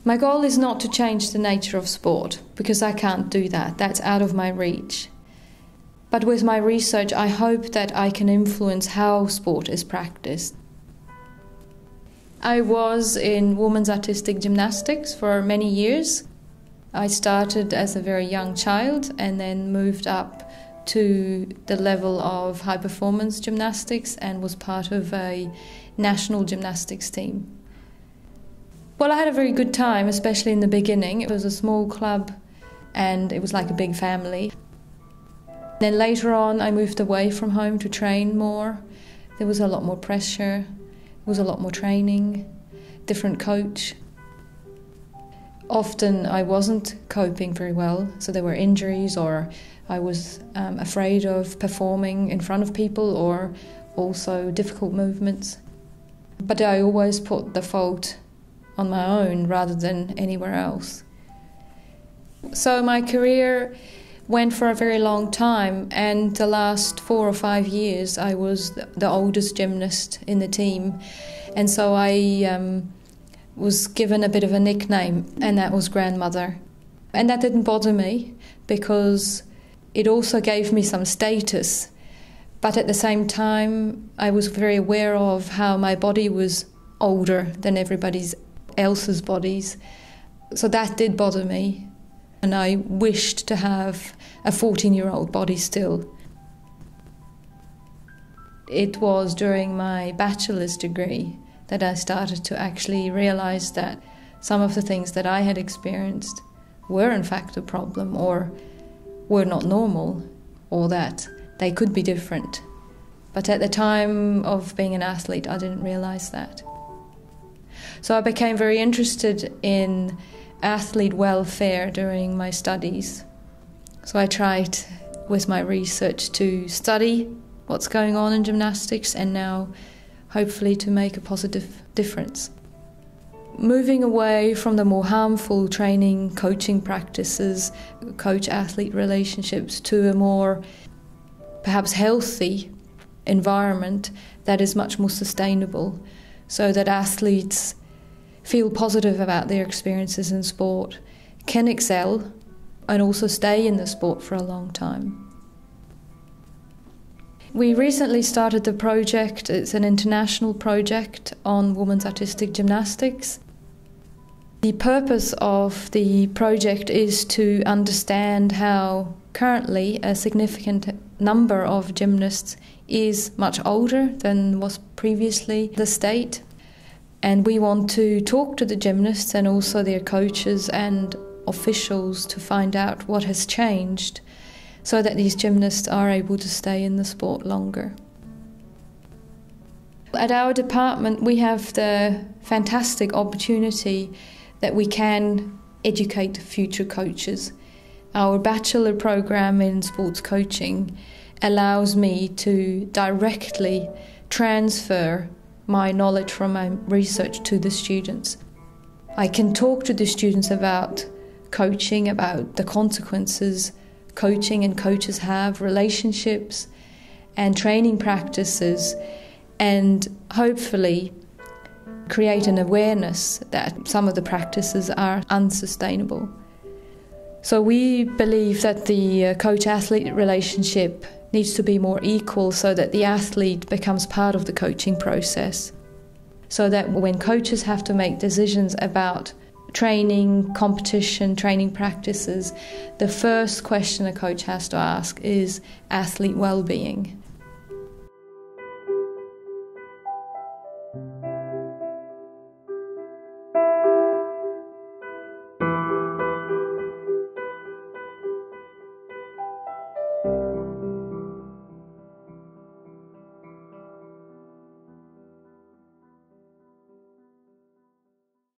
My goal is not to change the nature of sport, because I can't do that. That's out of my reach. But with my research, I hope that I can influence how sport is practiced. I was in women's artistic gymnastics for many years. I started as a very young child and then moved up to the level of high-performance gymnastics and was part of a national gymnastics team. Well, I had a very good time, especially in the beginning. It was a small club and it was like a big family. Then later on, I moved away from home to train more. There was a lot more pressure, there was a lot more training, different coach. Often I wasn't coping very well, so there were injuries, or I was afraid of performing in front of people, or also difficult movements. But I always put the fault on my own rather than anywhere else. So my career went for a very long time, and the last 4 or 5 years I was the oldest gymnast in the team, and so I was given a bit of a nickname, and that was grandmother. And that didn't bother me because it also gave me some status, but at the same time I was very aware of how my body was older than everybody else's bodies, so that did bother me. And I wished to have a 14-year-old body still. It was during my bachelor's degree that I started to actually realize that some of the things that I had experienced were in fact a problem, or were not normal, or that they could be different. But at the time of being an athlete, I didn't realize that. So I became very interested in athlete welfare during my studies. So I tried with my research to study what's going on in gymnastics, and now hopefully to make a positive difference. Moving away from the more harmful training, coaching practices, coach-athlete relationships, to a more perhaps healthy environment that is much more sustainable, so that athletes feel positive about their experiences in sport, can excel, and also stay in the sport for a long time. We recently started the project. It's an international project on women's artistic gymnastics. The purpose of the project is to understand how currently a significant number of gymnasts is much older than was previously the state. And we want to talk to the gymnasts and also their coaches and officials to find out what has changed, so that these gymnasts are able to stay in the sport longer. At our department, we have the fantastic opportunity that we can educate future coaches. Our bachelor program in sports coaching allows me to directly transfer my knowledge from my research to the students. I can talk to the students about coaching, about the consequences coaching and coaches have, relationships and training practices, and hopefully create an awareness that some of the practices are unsustainable. So we believe that the coach-athlete relationship needs to be more equal, so that the athlete becomes part of the coaching process, so that when coaches have to make decisions about training, competition, training practices, the first question a coach has to ask is athlete well-being.